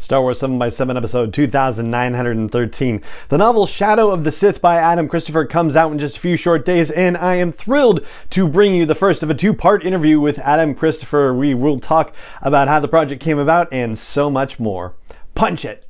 Star Wars 7 by 7 episode 2913. The novel Shadow of the Sith by Adam Christopher comes out in just a few short days, and I am thrilled to bring you the first of a two-part interview with Adam Christopher. We will talk about how the project came about and so much more. Punch it!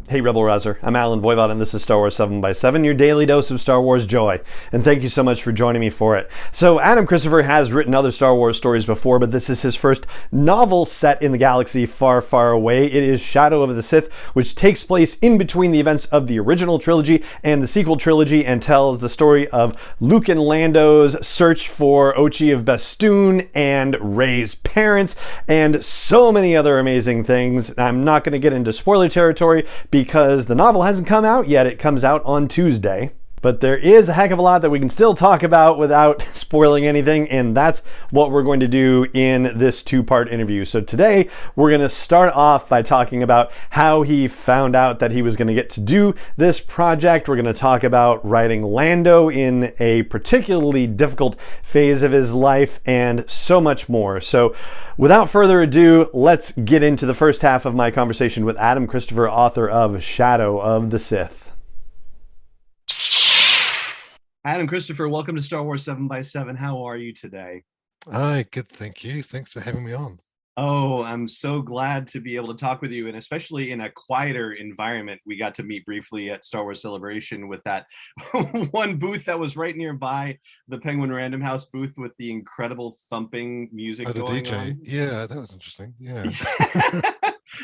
Hey Rebel Rouser, I'm Alan Voivod and this is Star Wars 7 by 7, your daily dose of Star Wars joy. And thank you so much for joining me for it. So Adam Christopher has written other Star Wars stories before, but this is his first novel set in the galaxy far, far away. It is Shadow of the Sith, which takes place in between the events of the original trilogy and the sequel trilogy and tells the story of Luke and Lando's search for Ochi of Bestoon and Rey's parents and so many other amazing things. I'm not going to get into spoiler territory because the novel hasn't come out yet. It comes out on Tuesday. But there is a heck of a lot that we can still talk about without spoiling anything, and that's what we're going to do in this two-part interview. So today, we're going to start off by talking about how he found out that he was going to get to do this project. We're going to talk about writing Lando in a particularly difficult phase of his life, and so much more. So without further ado, let's get into the first half of my conversation with Adam Christopher, author of Shadow of the Sith. Adam Christopher, welcome to Star Wars 7 by 7. How are you today? Hi, good, thank you. Thanks for having me on. Oh, I'm so glad to be able to talk with you, and especially in a quieter environment. We got to meet briefly at Star Wars Celebration with that one booth that was right nearby, the Penguin Random House booth with the incredible thumping music the going DJ. on. Yeah, that was interesting. Yeah.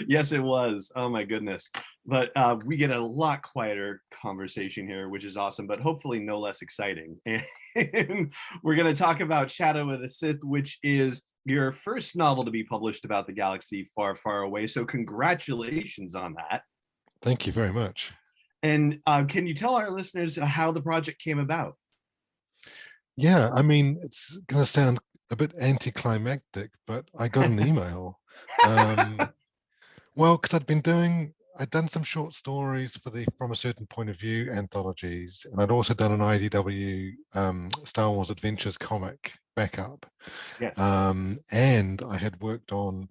Yes, it was. Oh my goodness. But we get a lot quieter conversation here, which is awesome, but hopefully no less exciting. And we're going to talk about Shadow of the Sith, which is your first novel to be published about the galaxy far, far away. So congratulations on that. Thank you very much. And can you tell our listeners how the project came about? Yeah, I mean, it's going to sound a bit anticlimactic, but I got an email. Well, because I'd done some short stories for the From a Certain Point of View anthologies, and I'd also done an IDW Star Wars Adventures comic backup. Yes. And I had worked on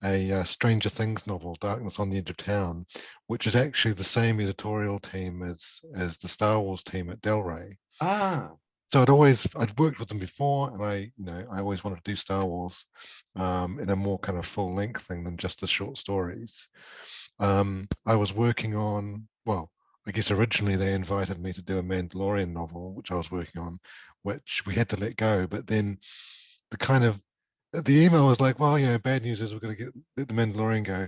a Stranger Things novel, Darkness on the Edge of Town, which is actually the same editorial team as the Star Wars team at Del Rey. Ah. So I'd worked with them before, and I always wanted to do Star Wars in a more kind of full length thing than just the short stories. I was working on, well, I guess originally they invited me to do a Mandalorian novel, which I was working on, which we had to let go. But then the email was like, well, bad news is we're going to let the Mandalorian go.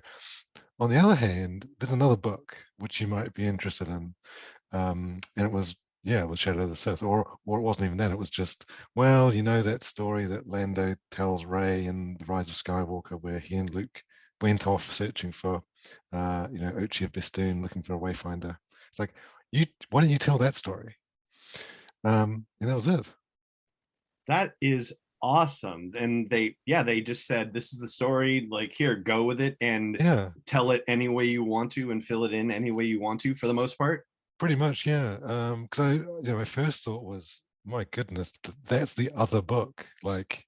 On the other hand, there's another book which you might be interested in, and it was Shadow of the Sith, or it wasn't even that. It was just, well, that story that Lando tells Rey in The Rise of Skywalker, where he and Luke went off searching for, Ochi of Bestoon, looking for a wayfinder. It's like, why don't you tell that story? And that was it. That is awesome. And they just said, this is the story, like, here, go with it and tell it any way you want to and fill it in any way you want to, for the most part. Pretty much, yeah. Because my first thought was, my goodness, that's the other book. Like,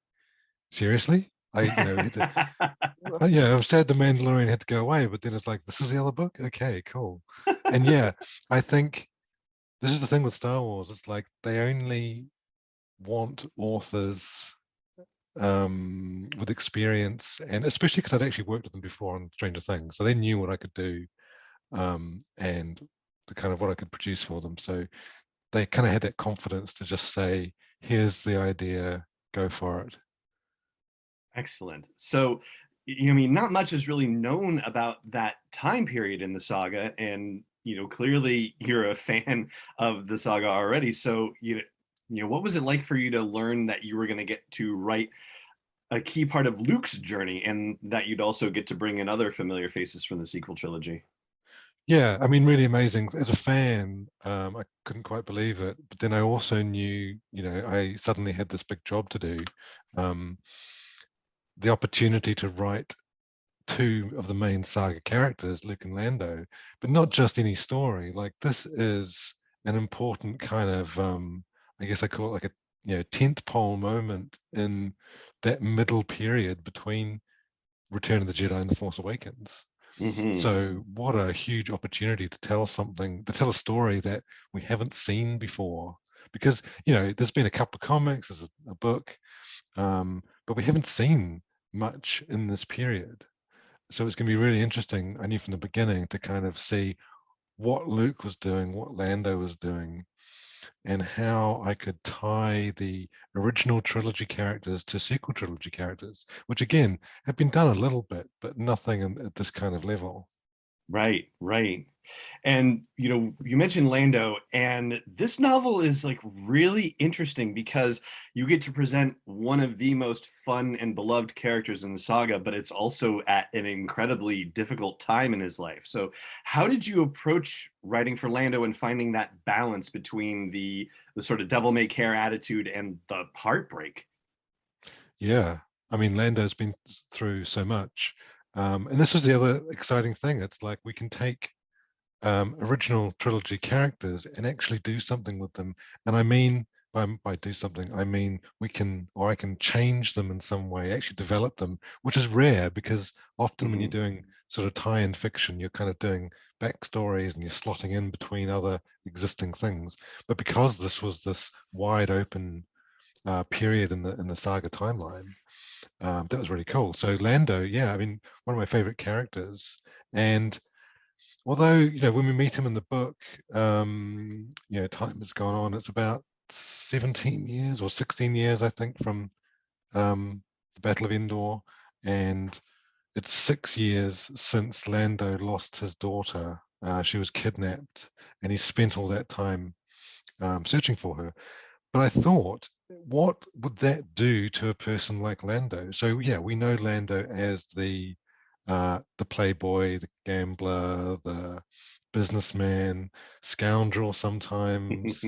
seriously? I'm sad the Mandalorian had to go away, but then it's like, this is the other book? Okay, cool. And yeah, I think this is the thing with Star Wars. It's like they only want authors with experience, and especially because I'd actually worked with them before on Stranger Things, so they knew what I could do, and the kind of what I could produce for them. So they kind of had that confidence to just say, here's the idea, go for it. Excellent. So, not much is really known about that time period in the saga, and clearly you're a fan of the saga already. So, what was it like for you to learn that you were going to get to write a key part of Luke's journey, and that you'd also get to bring in other familiar faces from the sequel trilogy? Yeah, I mean, really amazing. As a fan, I couldn't quite believe it. But then I also knew, I suddenly had this big job to do. The opportunity to write two of the main saga characters, Luke and Lando, but not just any story. Like, this is an important kind of I guess I call it like a tent pole moment in that middle period between Return of the Jedi and The Force Awakens. Hmm. So what a huge opportunity to tell a story that we haven't seen before. Because, there's been a couple of comics, there's a book, but we haven't seen much in this period. So it's going to be really interesting, I knew from the beginning, to kind of see what Luke was doing, what Lando was doing, and how I could tie the original trilogy characters to sequel trilogy characters, which again have been done a little bit, but nothing at this kind of level. Right, right. And you mentioned Lando, and this novel is like really interesting because you get to present one of the most fun and beloved characters in the saga, but it's also at an incredibly difficult time in his life. So, how did you approach writing for Lando and finding that balance between the sort of devil may care attitude and the heartbreak? Yeah, I mean, Lando's been through so much. And this is the other exciting thing. It's like we can take original trilogy characters and actually do something with them. And I mean, by do something, I mean I can change them in some way, actually develop them, which is rare because often when you're Hmm. doing sort of tie-in fiction, you're kind of doing backstories and you're slotting in between other existing things. But because this was this wide open period in the saga timeline, that was really cool. So Lando, yeah, I mean, one of my favorite characters. And although, when we meet him in the book, time has gone on. It's about 17 years or 16 years, I think, from the Battle of Endor. And it's 6 years since Lando lost his daughter. She was kidnapped, and he spent all that time searching for her. But I thought, what would that do to a person like Lando? So yeah, we know Lando as the playboy, the gambler, the businessman, scoundrel sometimes,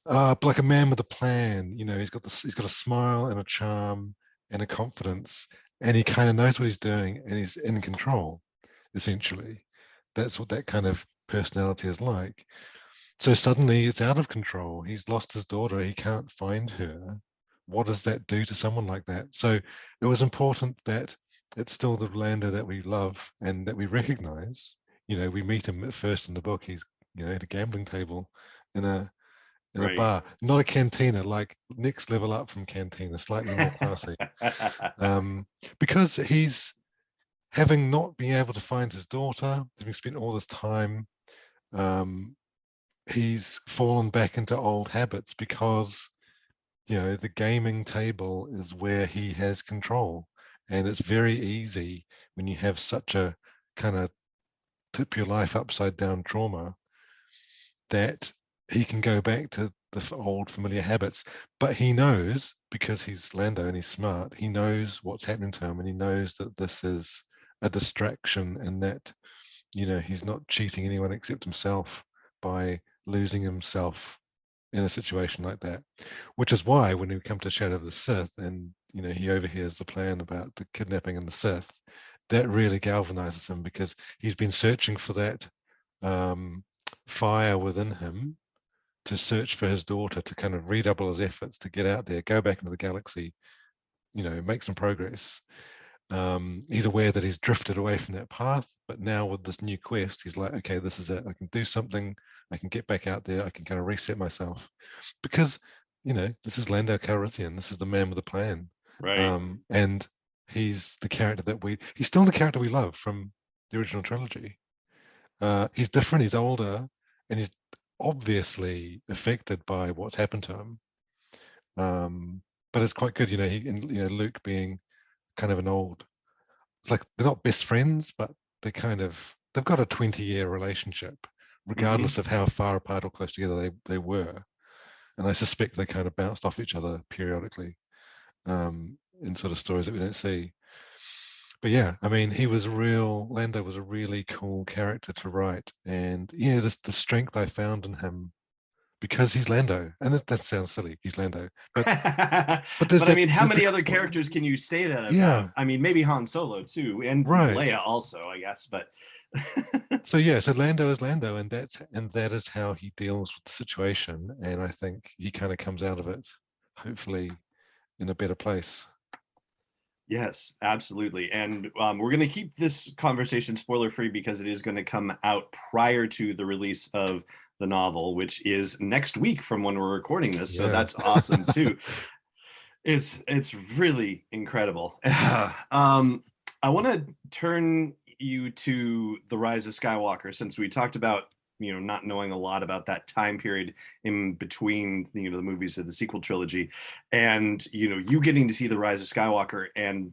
but like a man with a plan. He's got a smile and a charm and a confidence, and he kind of knows what he's doing, and he's in control. Essentially, that's what that kind of personality is like. So suddenly it's out of control. He's lost his daughter. He can't find her. What does that do to someone like that? So it was important that it's still the Lando that we love and that we recognize. We meet him at first in the book. He's, at a gambling table in a Right. bar, not a cantina, like next level up from cantina, slightly more classy. Um, because he's having not been able to find his daughter, having spent all this time. Um, he's fallen back into old habits because the gaming table is where he has control, and it's very easy when you have such a kind of tip your life upside down trauma that he can go back to the old familiar habits. But he knows, because he's Lando and he's smart, he knows what's happening to him, and he knows that this is a distraction, and that he's not cheating anyone except himself by losing himself in a situation like that. Which is why when we come to Shadow of the Sith, and he overhears the plan about the kidnapping and the Sith, that really galvanizes him, because he's been searching for that um, fire within him to search for his daughter, to kind of redouble his efforts to get out there, go back into the galaxy, make some progress. He's aware that he's drifted away from that path, but now with this new quest, he's like, okay, this is it. I can do something. I can get back out there. I can kind of reset myself, because this is Lando Calrissian. This is the man with a plan, Right. and he's the character he's still the character we love from the original trilogy. He's different. He's older, and he's obviously affected by what's happened to him. But it's quite good, Luke being kind of an old, it's like they're not best friends, but they've got a 20-year relationship, Hmm. regardless of how far apart or close together they were. And I suspect they kind of bounced off each other periodically, in sort of stories that we don't see. But yeah, I mean, Lando was a really cool character to write. And yeah, the strength I found in him, because he's Lando, and that sounds silly, he's Lando, but But I mean, how there's the many other characters can you say that about? yeah, I mean, maybe Han Solo too, and right. Leia also, I guess. But So yeah, so Lando is Lando, and that is how he deals with the situation, and I think he kind of comes out of it, hopefully, in a better place. Yes, absolutely. And we're going to keep this conversation spoiler free because it is going to come out prior to the release of the novel, which is next week from when we're recording this. So Yeah. that's awesome too. It's really incredible. I want to turn you to the Rise of Skywalker since we talked about not knowing a lot about that time period in between the movies of the sequel trilogy, and you getting to see the Rise of Skywalker and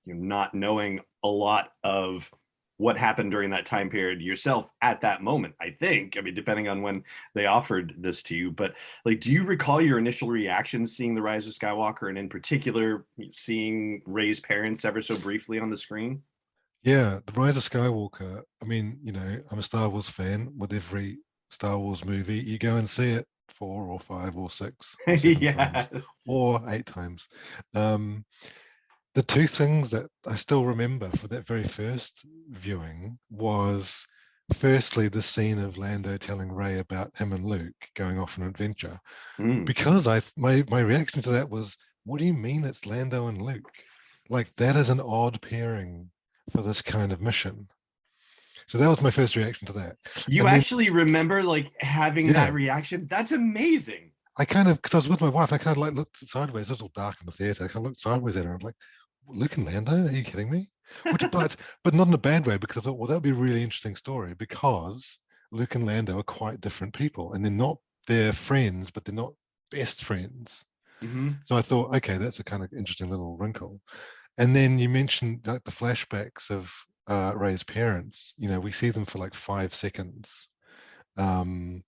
not knowing a lot of what happened during that time period yourself at that moment. I mean, depending on when they offered this to you, but like, do you recall your initial reaction seeing the Rise of Skywalker, and in particular seeing Rey's parents ever so briefly on the screen? Yeah, the Rise of Skywalker. I mean, I'm a Star Wars fan. With every Star Wars movie, you go and see it 4 or 5 or 6 or 7 times, Yes. or 8 times. Um, the two things that I still remember for that very first viewing was, firstly, the scene of Lando telling Rey about him and Luke going off on an adventure. Mm. Because my reaction to that was, what do you mean it's Lando and Luke? Like, that is an odd pairing for this kind of mission. So that was my first reaction to that. You And then, actually remember like having that yeah, reaction? That's amazing. I kind of, because I was with my wife, I kind of like looked sideways. It was all dark in the theater. I kind of looked sideways at her. I'm like, Luke and Lando? Are you kidding me? Which, but not in a bad way, because I thought, well, that would be a really interesting story, because Luke and Lando are quite different people, and they're friends, but they're not best friends. Hmm. So I thought, okay, that's a kind of interesting little wrinkle. And then you mentioned like the flashbacks of Ray's parents. We see them for like 5 seconds. Um,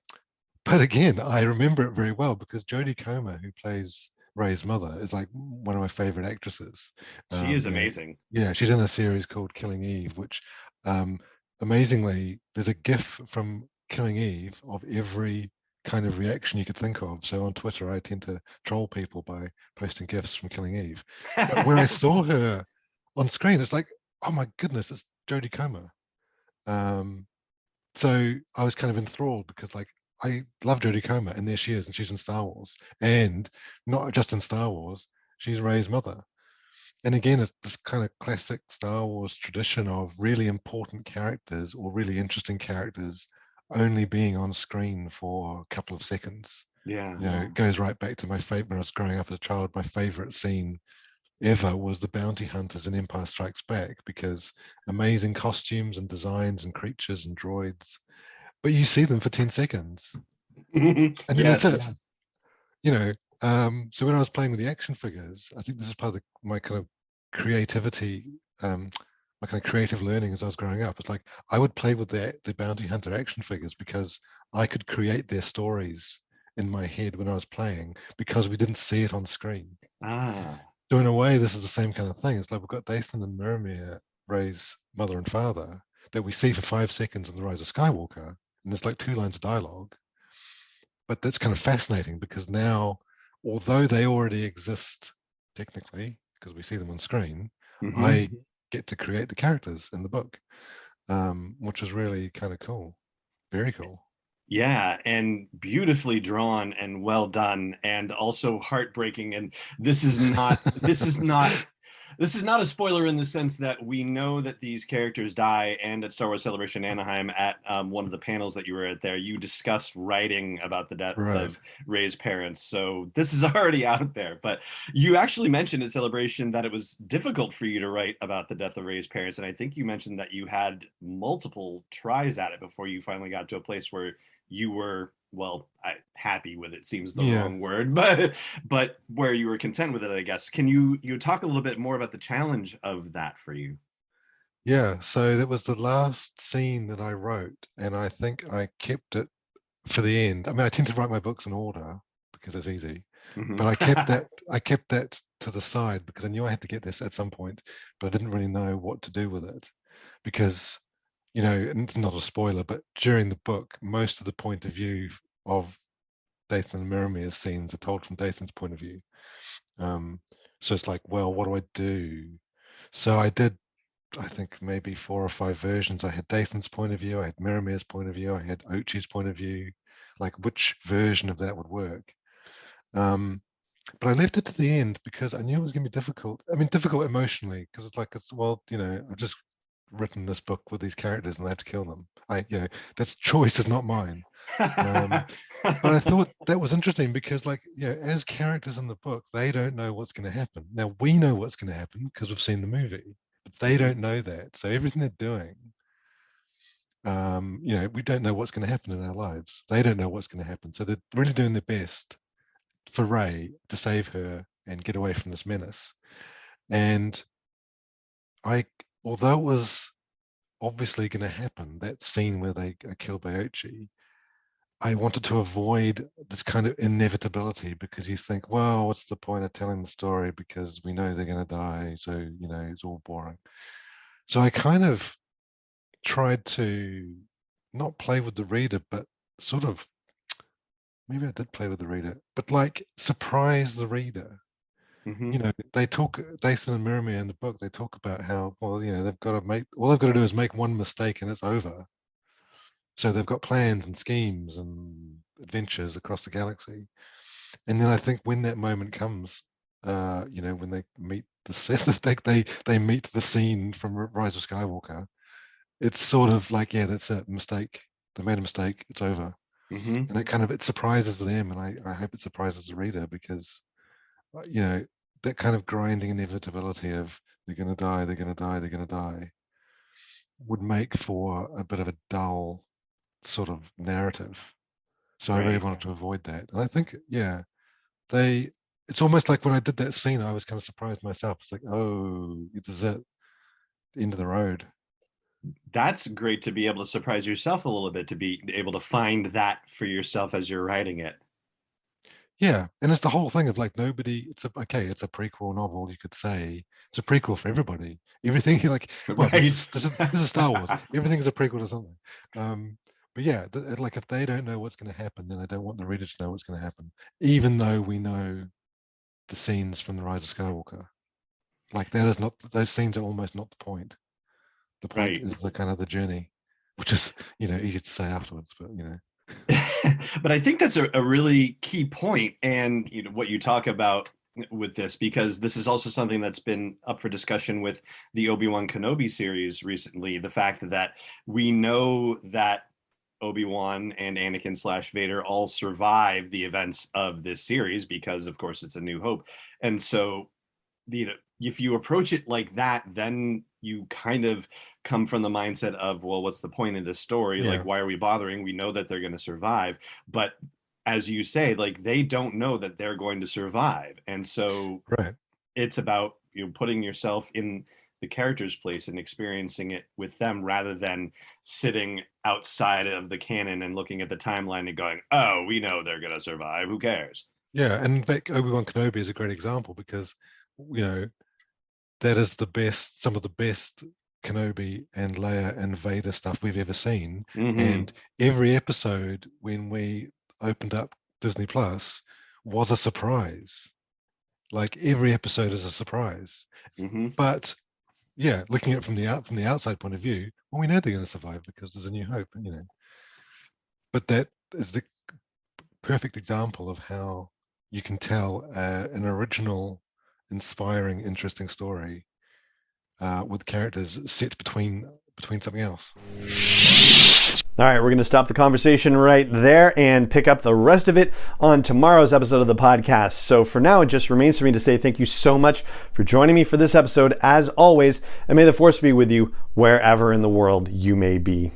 but again, I remember it very well because Jodie Comer, who plays Ray's mother, is like one of my favorite actresses. She is You know, amazing. yeah, she's in a series called Killing Eve, which um, amazingly, there's a GIF from Killing Eve of every kind of reaction you could think of. So on Twitter, I tend to troll people by posting GIFs from Killing Eve. But when I saw her on screen, it's like, oh my goodness, it's Jodie Comer. Um, so I was kind of enthralled because, like, I love Jodie Comer, and there she is, and she's in Star Wars, and not just in Star Wars, she's Rey's mother. And again, it's this kind of classic Star Wars tradition of really important characters or really interesting characters only being on screen for a couple of seconds. Yeah. It goes right back to my favorite when I was growing up as a child. My favorite scene ever was the bounty hunters in Empire Strikes Back, because amazing costumes and designs and creatures and droids, but you see them for 10 seconds and then that's Yes. it. you know so when I was playing with the action figures, I think this is part of my kind of creativity, my kind of creative learning as I was growing up. It's like I would play with the bounty hunter action figures because I could create their stories in my head when I was playing, because we didn't see it on screen. Ah. So in a way, this is the same kind of thing. It's like we've got Dathan and Miramir, Rey's mother and father, that we see for 5 seconds in the Rise of Skywalker, and there's like 2 lines of dialogue. But that's kind of fascinating because now, although they already exist technically, because we see them on screen, Hmm. I get to create the characters in the book, which is really kind of cool. Very cool. Yeah, and beautifully drawn and well done, and also heartbreaking. And this is not a spoiler in the sense that we know that these characters die. And at Star Wars Celebration Anaheim, at one of the panels that you were at there, you discussed writing about the death Right. of Rey's parents. So this is already out there. But you actually mentioned at Celebration that it was difficult for you to write about the death of Rey's parents, and I think you mentioned that you had multiple tries at it before you finally got to a place where you were, well, happy with it seems the Yeah. wrong word, but where you were content with it, I guess. Can you talk a little bit more about the challenge of that for you? Yeah. So that was the last scene that I wrote, and I think I kept it for the end. I mean, I tend to write my books in order because it's easy, Hmm. but I kept that to the side because I knew I had to get this at some point, but I didn't really know what to do with it, because and it's not a spoiler, but during the book, most of the point of view of Dathan and Miramir's scenes are told from Dathan's point of view. Um, so it's like, well, what do I do? So I did I think maybe 4 or 5 versions. I had Dathan's point of view, I had Miramir's point of view, I had Ochi's point of view, like which version of that would work. But I left it to the end because I knew it was going to be difficult. I mean, difficult emotionally, because I've just written this book with these characters and I have to kill them. That's choice is not mine. But I thought that was interesting because, as characters in the book, they don't know what's going to happen. Now we know what's going to happen because we've seen the movie, but they don't know that. So everything they're doing, we don't know what's going to happen in our lives. They don't know what's going to happen. So they're really doing their best for Rey to save her and get away from this menace. And although it was obviously going to happen, that scene where they are killed by Ochi, I wanted to avoid this kind of inevitability, because you think, well, what's the point of telling the story, because we know they're going to die, so it's all boring. So I kind of tried to not play with the reader, but sort of, maybe I did play with the reader, but surprise the reader. They talk, Dathan and Miramir in the book, they talk about how, well, they've got to do is make one mistake and it's over. So they've got plans and schemes and adventures across the galaxy. And then I think when that moment comes, when they meet the Sith, they meet the scene from Rise of Skywalker, it's sort of like, yeah, that's a mistake. They made a mistake. It's over. And it surprises them, and I hope it surprises the reader, because that kind of grinding inevitability of they're going to die, they're going to die, they're going to die, would make for a bit of a dull sort of narrative. So I really wanted to avoid that. And I think, it's almost like when I did that scene, I was kind of surprised myself. It's like, oh, this is it, the end of the road. That's great to be able to surprise yourself a little bit, to be able to find that for yourself as you're writing it. Yeah, and it's the whole thing of it's a prequel novel, you could say. It's a prequel for everybody. Everything this is Star Wars. Everything is a prequel to something. But yeah, if they don't know what's going to happen, then I don't want the reader to know what's going to happen, even though we know the scenes from the Rise of Skywalker. Those scenes are almost not the point. The point is the kind of the journey, which is easy to say afterwards, but But I think that's a really key point, and what you talk about with this, because this is also something that's been up for discussion with the Obi-Wan Kenobi series recently. The fact that we know that Obi-Wan and Anakin / Vader all survive the events of this series, because of course it's A New Hope. And so if you approach it like that, then you kind of come from the mindset of, well, what's the point of this story? Yeah. Why are we bothering? We know that they're going to survive. But as you say, they don't know that they're going to survive. And so it's about putting yourself in the character's place and experiencing it with them, rather than sitting outside of the canon and looking at the timeline and going, oh, we know they're going to survive. Who cares? Yeah, and in fact, Obi-Wan Kenobi is a great example, because that is some of the best Kenobi and Leia and Vader stuff we've ever seen. And every episode when we opened up Disney Plus was a surprise. Every episode is a surprise. But yeah, looking at it from the outside point of view, well, we know they're going to survive because there's a new hope, But that is the perfect example of how you can tell an original, inspiring, interesting story with characters set between something else. All right, we're going to stop the conversation right there and pick up the rest of it on tomorrow's episode of the podcast. So for now, it just remains for me to say thank you so much for joining me for this episode, as always, and may the Force be with you wherever in the world you may be.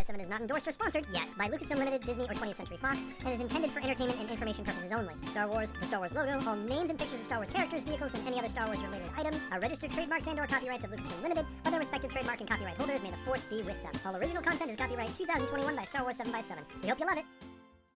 7 is not endorsed or sponsored yet by Lucasfilm Limited, Disney, or 20th Century Fox, and is intended for entertainment and information purposes only. Star Wars, the Star Wars logo, all names and pictures of Star Wars characters, vehicles, and any other Star Wars-related items are registered trademarks and/or copyrights of Lucasfilm Limited, or their respective trademark and copyright holders. May the Force be with them. All original content is copyright 2021 by Star Wars 7x7. We hope you love it.